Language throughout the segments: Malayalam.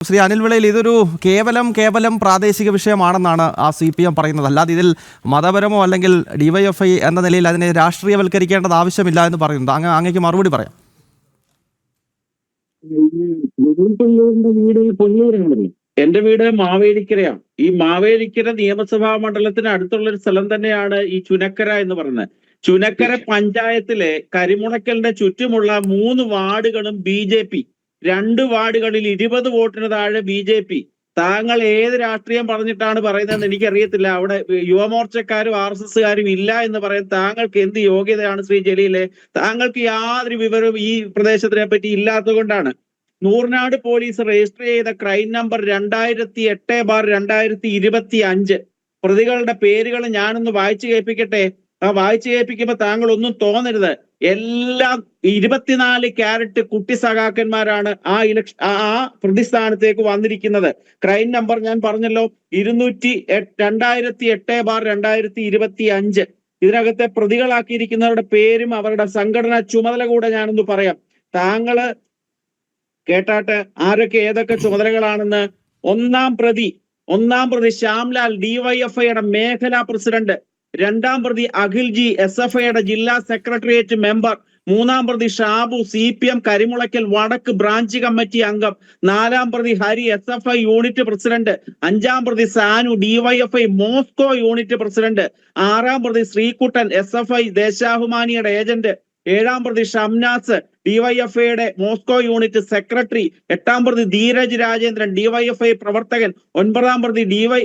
ശ്രീ അനിൽ വിളയിൽ ഇതൊരു കേവലം പ്രാദേശിക വിഷയമാണെന്നാണ് ആ CPM പറയുന്നത്. അല്ലാതെ ഇതിൽ മതപരമോ അല്ലെങ്കിൽ DYFI എന്ന നിലയിൽ അതിനെ രാഷ്ട്രീയവൽക്കരിക്കേണ്ടത് ആവശ്യമില്ല എന്ന് പറയുന്നത്. അങ്ങേക്ക് മറുപടി പറയാം. വീട് പൊന്നൂരാണല്ലോ. എന്റെ വീട് മാവേലിക്കരയാണ്. ഈ മാവേലിക്കര നിയമസഭാ മണ്ഡലത്തിന് അടുത്തുള്ള ഒരു സ്ഥലം തന്നെയാണ് ഈ ചുനക്കര എന്ന് പറയുന്നത്. ചുനക്കര പഞ്ചായത്തിലെ കരിമുണക്കലിന്റെ ചുറ്റുമുള്ള 3 വാർഡുകളും BJP, 2 വാർഡുകളിൽ 20 വോട്ടിന് താഴെ BJP. താങ്കൾ ഏത് രാഷ്ട്രീയം പറഞ്ഞിട്ടാണ് പറയുന്നതെന്ന് എനിക്കറിയത്തില്ല. അവിടെ യുവമോർച്ചക്കാരും RSSകാരും ഇല്ല എന്ന് പറയാൻ താങ്കൾക്ക് എന്ത് യോഗ്യതയാണ് ശ്രീ ജലീലെ? താങ്കൾക്ക് യാതൊരു വിവരവും ഈ പ്രദേശത്തിനെ പറ്റി ഇല്ലാത്തത് കൊണ്ടാണ്. നൂർനാട് പോലീസ് രജിസ്റ്റർ ചെയ്ത ക്രൈം നമ്പർ 2008/2025. പ്രതികളുടെ പേരുകൾ ഞാനൊന്ന് വായിച്ചു കേൾപ്പിക്കട്ടെ. ആ വായിച്ചു കേൾപ്പിക്കുമ്പോ താങ്കൾ ഒന്നും തോന്നരുത്. എല്ലാം 24 ക്യാരറ്റ് കുട്ടി സഖാക്കന്മാരാണ് ആ പ്രതിസ്ഥാനത്തേക്ക് വന്നിരിക്കുന്നത്. ക്രൈം നമ്പർ ഞാൻ പറഞ്ഞല്ലോ, 2008/2025. ഇതിനകത്തെ പ്രതികളാക്കിയിരിക്കുന്നവരുടെ പേരും അവരുടെ സംഘടനാ ചുമതല കൂടെ ഞാനൊന്ന് പറയാം. താങ്കള് കേട്ടാട്ട് ആരൊക്കെ ഏതൊക്കെ ചുമതലകളാണെന്ന്. ഒന്നാം പ്രതി ശ്യാംലാൽ, DYFIയുടെ മേഖലാ പ്രസിഡന്റ്. 2ാം പ്രതി അഖിൽജി, SFIയുടെ ജില്ലാ സെക്രട്ടേറിയറ്റ് മെമ്പർ. 3ാം പ്രതി ഷാബു, CPM കരിമുളയ്ക്കൽ വടക്ക് ബ്രാഞ്ച് കമ്മിറ്റി അംഗം. 4ാം പ്രതി ഹരി, SFI യൂണിറ്റ് പ്രസിഡന്റ്. 5ാം പ്രതി Sanu, DYFI Moscow unit president. 6ാം പ്രതി ശ്രീകുട്ടൻ, SFI ദേശാഭിമാനിയുടെ ഏജന്റ്. 7ാം പ്രതി ഷംനാസ്, DYFIയുടെ മോസ്കോ യൂണിറ്റ് സെക്രട്ടറി. 8ാം പ്രതി ധീരജ് രാജേന്ദ്രൻ, DYFI പ്രവർത്തകൻ. 9ാം പ്രതി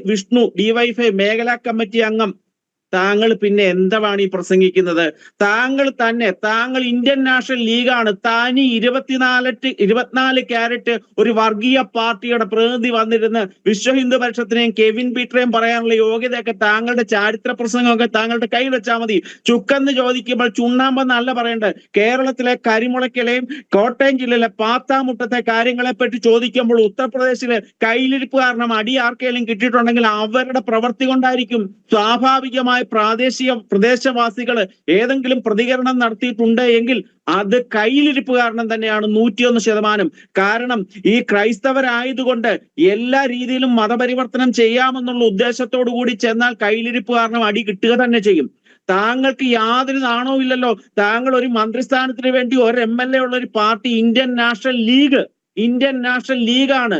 വിഷ്ണു, DYFI മേഖലാ കമ്മിറ്റി അംഗം. താങ്കൾ പിന്നെ എന്താണ് ഈ പ്രസംഗിക്കുന്നത്? താങ്കൾ ഇന്ത്യൻ നാഷണൽ ലീഗാണ്. താനി 24 ക്യാരറ്റ് ഒരു വർഗീയ പാർട്ടിയുടെ പ്രതിനിധി വന്നിരുന്ന് വിശ്വ ഹിന്ദു പരിഷത്തിനെയും കെവിൻ പീറ്ററേയും പറയാനുള്ള യോഗ്യതയൊക്കെ താങ്കളുടെ ചരിത്ര പ്രസംഗമൊക്കെ താങ്കളുടെ കയ്യിൽ വെച്ചാൽ മതി. ചുക്കെന്ന് ചോദിക്കുമ്പോൾ ചുണ്ണാമ്പെന്നല്ല പറയേണ്ടത്. കേരളത്തിലെ കരിമുളയ്ക്കലെയും കോട്ടയം ജില്ലയിലെ പാത്താമുട്ടത്തെ കാര്യങ്ങളെ പറ്റി ചോദിക്കുമ്പോൾ ഉത്തർപ്രദേശിലെ കയ്യിലിരിപ്പ് കാരണം അടി ആർക്കെങ്കിലും കിട്ടിയിട്ടുണ്ടെങ്കിൽ അവരുടെ പ്രവൃത്തി കൊണ്ടായിരിക്കും. സ്വാഭാവികമായി പ്രദേശവാസികൾ ഏതെങ്കിലും പ്രതികരണം നടത്തിയിട്ടുണ്ട് എങ്കിൽ അത് കയ്യിലിരിപ്പ് കാരണം തന്നെയാണ് 101%. കാരണം ഈ ക്രൈസ്തവരായതുകൊണ്ട് എല്ലാ രീതിയിലും മതപരിവർത്തനം ചെയ്യാമെന്നുള്ള ഉദ്ദേശത്തോടു കൂടി ചെന്നാൽ കയ്യിലിരിപ്പ് കാരണം അടി കിട്ടുക തന്നെ ചെയ്യും. താങ്കൾക്ക് യാതൊരു നാണവും ഇല്ലല്ലോ. താങ്കൾ ഒരു മന്ത്രിസ്ഥാനത്തിന് വേണ്ടി ഒരു MLA ഉള്ള ഒരു പാർട്ടി ഇന്ത്യൻ നാഷണൽ ലീഗാണ്.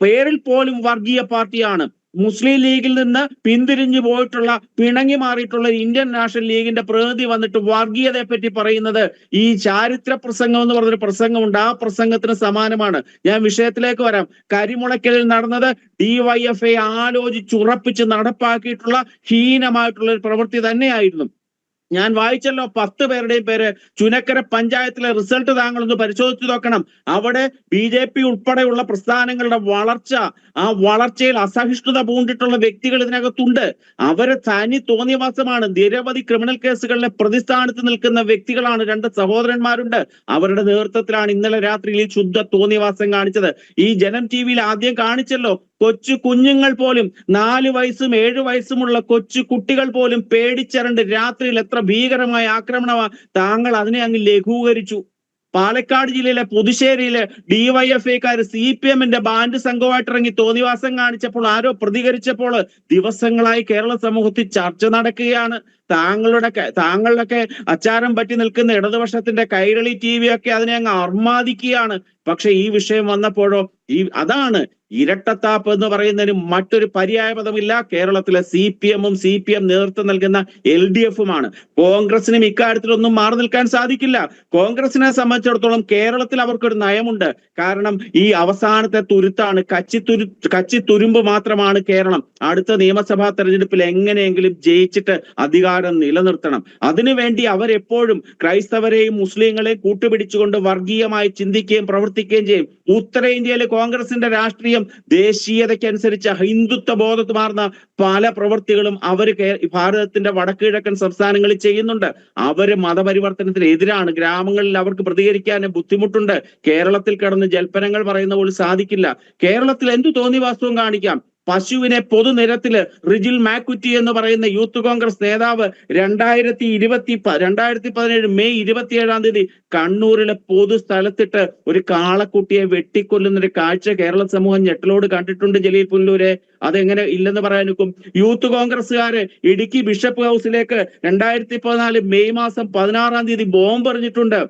പേരിൽ പോലും വർഗീയ പാർട്ടിയാണ്. മുസ്ലിം ലീഗിൽ നിന്ന് പിന്തിരിഞ്ഞു പോയിട്ടുള്ള, പിണങ്ങി മാറിയിട്ടുള്ള ഇന്ത്യൻ നാഷണൽ ലീഗിന്റെ പ്രതിനിധി വന്നിട്ട് വർഗീയതയെ പറ്റി പറയുന്നത് ഈ ചാരിത്ര പ്രസംഗം എന്ന് പറഞ്ഞൊരു പ്രസംഗമുണ്ട്. ആ പ്രസംഗത്തിന് സമാനമാണ്. ഞാൻ വിഷയത്തിലേക്ക് വരാം. കരിമുളയ്ക്കലിൽ നടന്നത് DYFI ആലോചിച്ചുറപ്പിച്ച് നടപ്പാക്കിയിട്ടുള്ള ഹീനമായിട്ടുള്ള ഒരു പ്രവൃത്തി തന്നെയായിരുന്നു. ഞാൻ വായിച്ചല്ലോ 10 പേരുടെയും പേര്. ചുനക്കര പഞ്ചായത്തിലെ റിസൾട്ട് താങ്കളൊന്ന് പരിശോധിച്ചു നോക്കണം. അവിടെ BJP ഉൾപ്പെടെയുള്ള പ്രസ്ഥാനങ്ങളുടെ ആ വളർച്ചയിൽ അസഹിഷ്ണുത പൂണ്ടിട്ടുള്ള വ്യക്തികൾ ഇതിനകത്തുണ്ട്. അവര് തനി തോന്നിയവാസമാണ്. നിരവധി ക്രിമിനൽ കേസുകളിലെ പ്രതിസ്ഥാനത്ത് നിൽക്കുന്ന വ്യക്തികളാണ്. 2 സഹോദരന്മാരുണ്ട്. അവരുടെ നേതൃത്വത്തിലാണ് ഇന്നലെ രാത്രിയിൽ ശുദ്ധ തോന്നിയവാസം കാണിച്ചത്. ഈ ജനം TVയിൽ ആദ്യം കാണിച്ചല്ലോ. കൊച്ചു കുഞ്ഞുങ്ങൾ പോലും, 4 വയസ്സും 7 വയസ്സുമുള്ള കൊച്ചു കുട്ടികൾ പോലും പേടിച്ചരണ്ട് രാത്രിയിൽ എത്ര ഭീകരമായ ആക്രമണമാണ്. താങ്കൾ അതിനെ അങ്ങ് ലഘൂകരിച്ചു. പാലക്കാട് ജില്ലയിലെ പുതുശ്ശേരിയിലെ DYFIക്കാർ CPMന്റെ ബാൻഡ് സംഘമായിട്ട് ഇറങ്ങി തോന്നിവാസം കാണിച്ചപ്പോൾ ആരോ പ്രതികരിച്ചപ്പോൾ ദിവസങ്ങളായി കേരള സമൂഹത്തിൽ ചർച്ച നടക്കുകയാണ്. താങ്കളുടെ അച്ചാരം പറ്റി നിൽക്കുന്ന ഇടതുപക്ഷത്തിന്റെ കൈരളി TV ഒക്കെ അതിനെ അങ്ങ് അർമാദിക്കുകയാണ്. പക്ഷെ ഈ വിഷയം വന്നപ്പോഴോ അതാണ് ഇരട്ടത്താപ്പ് എന്ന് പറയുന്നതിന് മറ്റൊരു പര്യായ പദമില്ല. കേരളത്തിലെ CPM നേതൃത്വം നൽകുന്ന LDFുമാണ്. കോൺഗ്രസിനും ഇക്കാര്യത്തിലൊന്നും മാറി നിൽക്കാൻ സാധിക്കില്ല. കോൺഗ്രസിനെ സംബന്ധിച്ചിടത്തോളം കേരളത്തിൽ അവർക്കൊരു നയമുണ്ട്. കാരണം ഈ അവസാനത്തെ തുരുത്താണ്, കച്ചിത്തുരുമ്പ് മാത്രമാണ് കേരളം. അടുത്ത നിയമസഭാ തെരഞ്ഞെടുപ്പിൽ എങ്ങനെയെങ്കിലും ജയിച്ചിട്ട് അധികാരം നിലനിർത്തണം. അതിനുവേണ്ടി അവരെപ്പോഴും ക്രൈസ്തവരെയും മുസ്ലിങ്ങളെയും കൂട്ടുപിടിച്ചുകൊണ്ട് വർഗീയമായി ചിന്തിക്കുകയും പ്രവർത്തിക്കുകയും ചെയ്യും. ഉത്തരേന്ത്യയിലെ കോൺഗ്രസിന്റെ രാഷ്ട്രീയം ദേശീയതയ്ക്കനുസരിച്ച് ഹിന്ദുത്വ ബോധമാർന്ന പല പ്രവൃത്തികളും അവർ ഭാരതത്തിന്റെ വടക്കുകിഴക്കൻ സംസ്ഥാനങ്ങളിൽ ചെയ്യുന്നുണ്ട്. അവര് മതപരിവർത്തനത്തിന് എതിരാണ്. ഗ്രാമങ്ങളിൽ അവർക്ക് പ്രതികരിക്കാൻ ബുദ്ധിമുട്ടുണ്ട്. കേരളത്തിൽ കിടന്ന് ജൽപ്പനങ്ങൾ പറയുന്ന പോലും സാധിക്കില്ല. കേരളത്തിൽ എന്തു തോന്നിവാസവും കാണിക്കാം. പശുവിനെ പൊതുനിരത്തില് റിജിൽ മാക്കുറ്റി എന്ന് പറയുന്ന യൂത്ത് കോൺഗ്രസ് നേതാവ് 2017 മെയ് 27 കണ്ണൂരിലെ പൊതു സ്ഥലത്തിട്ട് ഒരു കാളക്കുട്ടിയെ വെട്ടിക്കൊല്ലുന്ന ഒരു കാഴ്ച കേരള സമൂഹം ഞെട്ടലോട് കണ്ടിട്ടുണ്ട്. ജലീൽ പുല്ലൂരെ, അതെങ്ങനെ ഇല്ലെന്ന് പറയാൻ നിൽക്കും? യൂത്ത് കോൺഗ്രസ്സുകാര് ഇടുക്കി ബിഷപ്പ് ഹൗസിലേക്ക് 2014 മെയ് 16 ബോംബ് എറിഞ്ഞിട്ടുണ്ട്.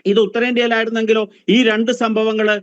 ഇത് ഉത്തരേന്ത്യയിലായിരുന്നെങ്കിലോ ഈ രണ്ട് സംഭവങ്ങള്,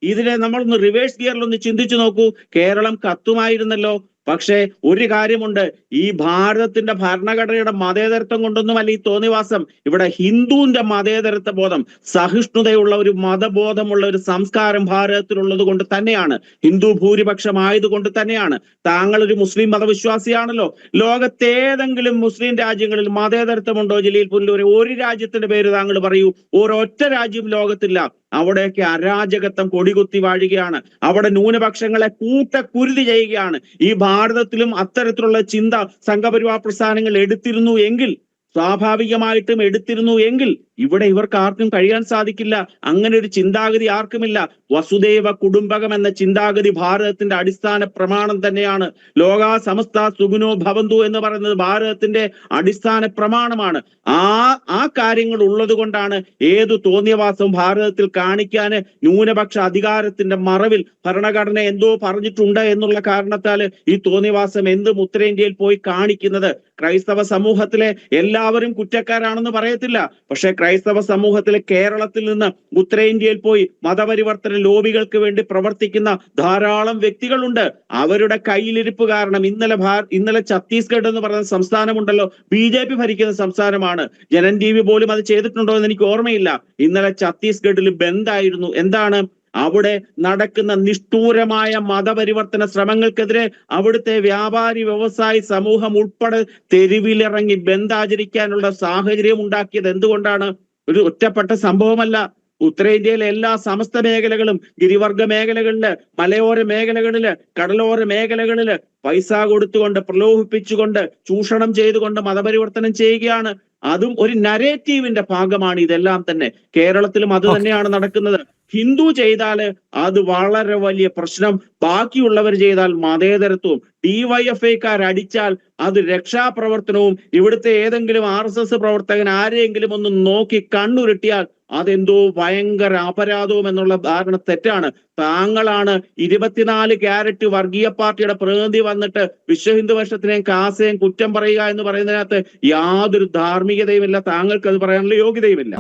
ഇതിനെ നമ്മളൊന്ന് റിവേഴ്സ് ഗിയറിലൊന്ന് ചിന്തിച്ചു നോക്കൂ, കേരളം കത്തുമായിരുന്നല്ലോ. പക്ഷേ ഒരു കാര്യമുണ്ട്, ഈ ഭാരതത്തിന്റെ ഭരണഘടനയുടെ മതേതരത്വം കൊണ്ടൊന്നുമല്ല ഈ തോന്നിവാസം. ഇവിടെ ഹിന്ദുവിന്റെ മതേതരത്വ ബോധം, സഹിഷ്ണുതയുള്ള ഒരു മതബോധമുള്ള ഒരു സംസ്കാരം ഭാരതത്തിലുള്ളത് കൊണ്ട് തന്നെയാണ്, ഹിന്ദു ഭൂരിപക്ഷമായതുകൊണ്ട് തന്നെയാണ്. താങ്കൾ ഒരു മുസ്ലിം മതവിശ്വാസിയാണല്ലോ. ലോകത്തേതെങ്കിലും മുസ്ലിം രാജ്യങ്ങളിൽ മതേതരത്വമുണ്ടോ ജലീൽ പുല്ലൂരെ? ഒരു രാജ്യത്തിന്റെ പേര് താങ്കൾ പറയൂ. ഒരൊറ്റ രാജ്യം ലോകത്തില്ല. അവിടെയൊക്കെ അരാജകത്വം കൊടികുത്തി വാഴുകയാണ്. അവിടെ ന്യൂനപക്ഷങ്ങളെ കൂട്ടക്കുരുതി ചെയ്യുകയാണ്. ഈ ഭാരതത്തിലും അത്തരത്തിലുള്ള ചിന്ത സംഘപരിവാർ പ്രസ്ഥാനങ്ങൾ എടുത്തിരുന്നു എങ്കിൽ, സ്വാഭാവികമായിട്ടും എടുത്തിരുന്നു എങ്കിൽ ഇവിടെ ഇവർക്ക് ആർക്കും കഴിയാൻ സാധിക്കില്ല. അങ്ങനെ ഒരു ചിന്താഗതി ആർക്കുമില്ല. വസുദൈവ കുടുംബകം എന്ന ചിന്താഗതി ഭാരതത്തിന്റെ അടിസ്ഥാന പ്രമാണം തന്നെയാണ്. ലോകാ സമസ്ത സുഖിനോ ഭവന്തു എന്ന് പറയുന്നത് ഭാരതത്തിന്റെ അടിസ്ഥാന പ്രമാണമാണ്. ആ കാര്യങ്ങൾ ഉള്ളത് കൊണ്ടാണ് ഏതു തോന്നിയവാസവും ഭാരതത്തിൽ കാണിക്കാന് ന്യൂനപക്ഷ അധികാരത്തിന്റെ മറവിൽ ഭരണഘടന എന്തോ പറഞ്ഞിട്ടുണ്ട് എന്നുള്ള കാരണത്താല് ഈ തോന്നിയവാസം എന്തും ഉത്തരേന്ത്യയിൽ പോയി കാണിക്കുന്നത്. ക്രൈസ്തവ സമൂഹത്തിലെ എല്ലാവരും കുറ്റക്കാരാണെന്ന് പറയത്തില്ല. പക്ഷെ ക്രൈസ്തവ സമൂഹത്തിലെ കേരളത്തിൽ നിന്ന് ഉത്തരേന്ത്യയിൽ പോയി മതപരിവർത്തന ലോബികൾക്ക് വേണ്ടി പ്രവർത്തിക്കുന്ന ധാരാളം വ്യക്തികളുണ്ട്. അവരുടെ കയ്യിലിരിപ്പ് കാരണം ഇന്നലെ ഛത്തീസ്ഗഡ് എന്ന് പറയുന്ന സംസ്ഥാനമുണ്ടല്ലോ, BJP ഭരിക്കുന്ന സംസ്ഥാനമാണ്. ജനൻ TV പോലും അത് ചെയ്തിട്ടുണ്ടോ എന്ന് എനിക്ക് ഓർമ്മയില്ല. ഇന്നലെ ഛത്തീസ്ഗഡിൽ ബന്ദായിരുന്നു. എന്താണ്? അവിടെ നടക്കുന്ന നിഷ്ഠൂരമായ മതപരിവർത്തന ശ്രമങ്ങൾക്കെതിരെ അവിടുത്തെ വ്യാപാരി വ്യവസായി സമൂഹം ഉൾപ്പെടെ തെരുവിലിറങ്ങി ബന്ദാചരിക്കാനുള്ള സാഹചര്യം ഉണ്ടാക്കിയത് എന്തുകൊണ്ടാണ്? ഒരു ഒറ്റപ്പെട്ട സംഭവമല്ല. ഉത്തരേന്ത്യയിലെ എല്ലാ സമസ്ത മേഖലകളും, ഗിരിവർഗ മേഖലകളില്, മലയോര മേഖലകളില്, കടലോര മേഖലകളില് പൈസ കൊടുത്തുകൊണ്ട്, പ്രലോഭിപ്പിച്ചുകൊണ്ട്, ചൂഷണം ചെയ്തുകൊണ്ട് മതപരിവർത്തനം ചെയ്യുകയാണ്. അതും ഒരു നരേറ്റീവിന്റെ ഭാഗമാണ് ഇതെല്ലാം തന്നെ. കേരളത്തിലും അത് തന്നെയാണ് നടക്കുന്നത്. ഹിന്ദു ചെയ്താല് അത് വളരെ വലിയ പ്രശ്നം, ബാക്കിയുള്ളവർ ചെയ്താൽ മതേതരത്വവും, DYFIക്കാർ അടിച്ചാൽ അത് രക്ഷാപ്രവർത്തനവും, ഇവിടുത്തെ ഏതെങ്കിലും RSS പ്രവർത്തകൻ ആരെയെങ്കിലും ഒന്ന് നോക്കി കണ്ണുരുട്ടിയാൽ അതെന്തോ ഭയങ്കര അപരാധവും എന്നുള്ള ധാരണ തെറ്റാണ്. താങ്കളാണ് 24 ക്യാരറ്റ് വർഗീയ പാർട്ടിയുടെ പ്രതിനിധി വന്നിട്ട് വിശ്വ ഹിന്ദു പരിഷത്തിനെയും കാസയും കുറ്റം പറയുക എന്ന് പറയുന്നതിനകത്ത് യാതൊരു ധാർമ്മികതയുമില്ല. താങ്കൾക്ക് അത് പറയാനുള്ള യോഗ്യതയുമില്ല.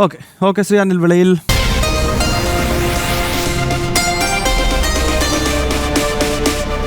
ഓക്കെ ശ്രീ അനിൽ വിളയിൽ.